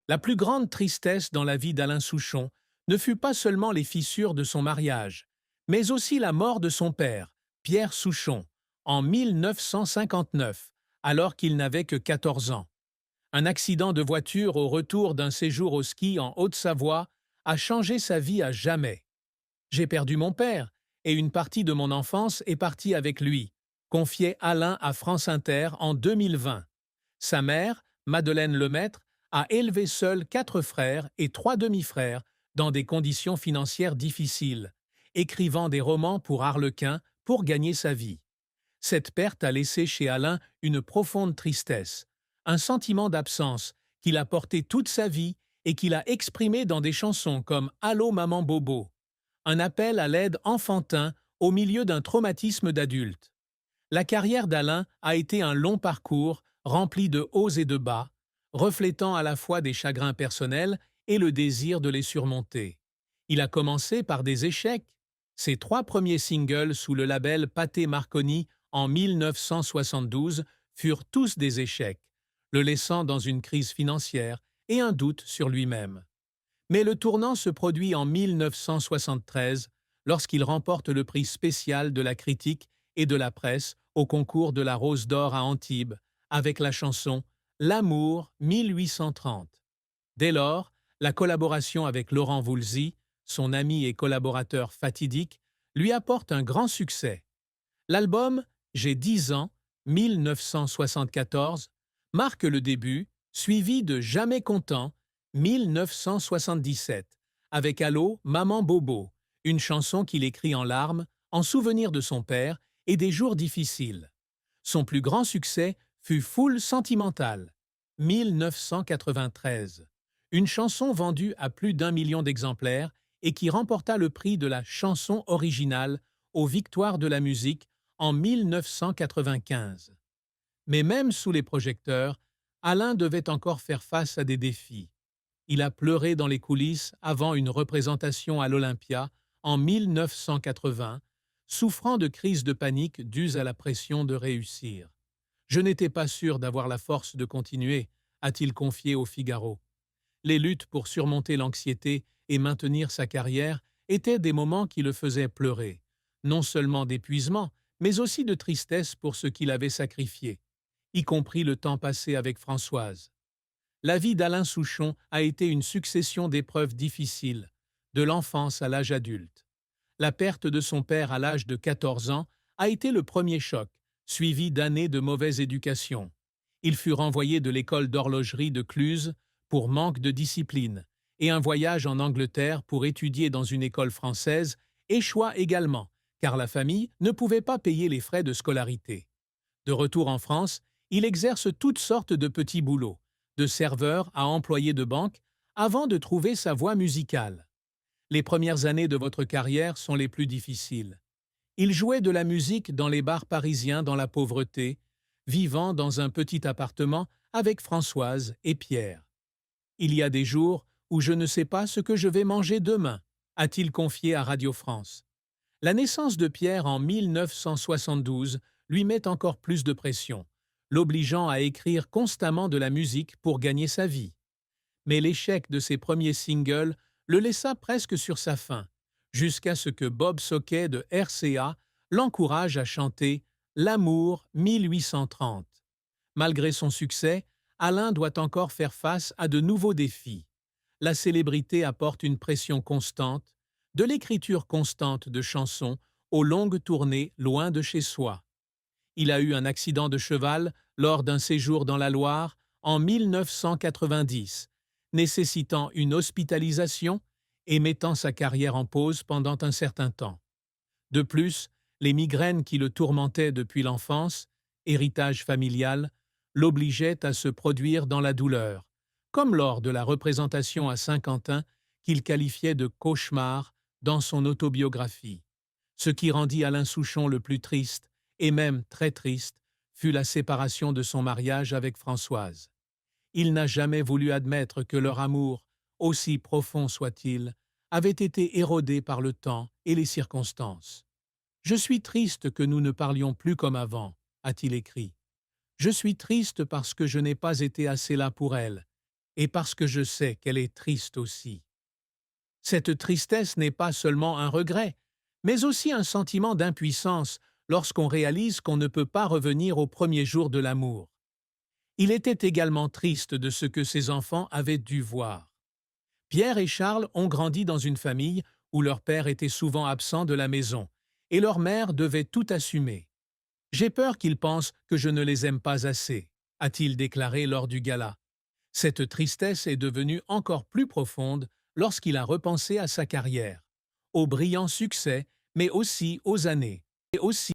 La plus grande tristesse dans la vie d'Alain Souchon ne fut pas seulement les fissures de son mariage, mais aussi la mort de son père, Pierre Souchon, en 1959, alors qu'il n'avait que 14 ans. Un accident de voiture au retour d'un séjour au ski en Haute-Savoie a changé sa vie à jamais. J'ai perdu mon père, et une partie de mon enfance est partie avec lui, confiait Alain à France Inter en 2020. Sa mère, Madeleine Lemaître, a élevé seule 4 frères et 3 demi-frères dans des conditions financières difficiles, écrivant des romans pour Harlequin pour gagner sa vie. Cette perte a laissé chez Alain une profonde tristesse, un sentiment d'absence qu'il a porté toute sa vie et qu'il a exprimé dans des chansons comme Allô maman Bobo, un appel à l'aide enfantin au milieu d'un traumatisme d'adulte. La carrière d'Alain a été un long parcours rempli de hauts et de bas, reflétant à la fois des chagrins personnels et le désir de les surmonter. Il a commencé par des échecs. Ses 3 premiers singles sous le label Pathé Marconi en 1972 furent tous des échecs, le laissant dans une crise financière et un doute sur lui-même. Mais le tournant se produit en 1973 lorsqu'il remporte le prix spécial de la critique et de la presse au concours de la Rose d'Or à Antibes avec la chanson L'amour 1830. Dès lors, la collaboration avec Laurent Voulzy, son ami et collaborateur fatidique, lui apporte un grand succès. L'album J'ai 10 ans, 1974, marque le début, suivi de Jamais content, 1977, avec Allô, Maman Bobo, une chanson qu'il écrit en larmes, en souvenir de son père et des jours difficiles. Son plus grand succès fut Foule sentimentale, 1993, une chanson vendue à plus d'1 million d'exemplaires et qui remporta le prix de la chanson originale aux Victoires de la musique en 1995. Mais même sous les projecteurs, Alain devait encore faire face à des défis. Il a pleuré dans les coulisses avant une représentation à l'Olympia en 1980, souffrant de crises de panique dues à la pression de réussir. Je n'étais pas sûr d'avoir la force de continuer, a-t-il confié au Figaro. Les luttes pour surmonter l'anxiété et maintenir sa carrière étaient des moments qui le faisaient pleurer, non seulement d'épuisement, mais aussi de tristesse pour ce qu'il avait sacrifié, y compris le temps passé avec Françoise. La vie d'Alain Souchon a été une succession d'épreuves difficiles, de l'enfance à l'âge adulte. La perte de son père à l'âge de 14 ans a été le premier choc, suivi d'années de mauvaise éducation. Il fut renvoyé de l'école d'horlogerie de Cluse pour manque de discipline, et un voyage en Angleterre pour étudier dans une école française échoua également, car la famille ne pouvait pas payer les frais de scolarité. De retour en France, il exerce toutes sortes de petits boulots, de serveur à employé de banque, avant de trouver sa voie musicale. Les premières années de votre carrière sont les plus difficiles. Il jouait de la musique dans les bars parisiens dans la pauvreté, vivant dans un petit appartement avec Françoise et Pierre. Il y a des jours où je ne sais pas ce que je vais manger demain, a-t-il confié à Radio France. La naissance de Pierre en 1972 lui met encore plus de pression, l'obligeant à écrire constamment de la musique pour gagner sa vie. Mais l'échec de ses premiers singles le laissa presque sur sa faim, jusqu'à ce que Bob Soquet de RCA l'encourage à chanter L'amour 1830. Malgré son succès, Alain doit encore faire face à de nouveaux défis. La célébrité apporte une pression constante, de l'écriture constante de chansons aux longues tournées loin de chez soi. Il a eu un accident de cheval lors d'un séjour dans la Loire en 1990, nécessitant une hospitalisation et mettant sa carrière en pause pendant un certain temps. De plus, les migraines qui le tourmentaient depuis l'enfance, héritage familial, l'obligeaient à se produire dans la douleur, comme lors de la représentation à Saint-Quentin qu'il qualifiait de cauchemar dans son autobiographie. Ce qui rendit Alain Souchon le plus triste, et même très triste, fut la séparation de son mariage avec Françoise. Il n'a jamais voulu admettre que leur amour, aussi profond soit-il, avait été érodé par le temps et les circonstances. « Je suis triste que nous ne parlions plus comme avant », a-t-il écrit. « Je suis triste parce que je n'ai pas été assez là pour elle, et parce que je sais qu'elle est triste aussi. Cette tristesse n'est pas seulement un regret, mais aussi un sentiment d'impuissance lorsqu'on réalise qu'on ne peut pas revenir au premier jour de l'amour. Il était également triste de ce que ses enfants avaient dû voir. Pierre et Charles ont grandi dans une famille où leur père était souvent absent de la maison, et leur mère devait tout assumer. J'ai peur qu'ils pensent que je ne les aime pas assez, a-t-il déclaré lors du gala. Cette tristesse est devenue encore plus profonde lorsqu'il a repensé à sa carrière, au brillant succès, mais aussi aux années, et aussi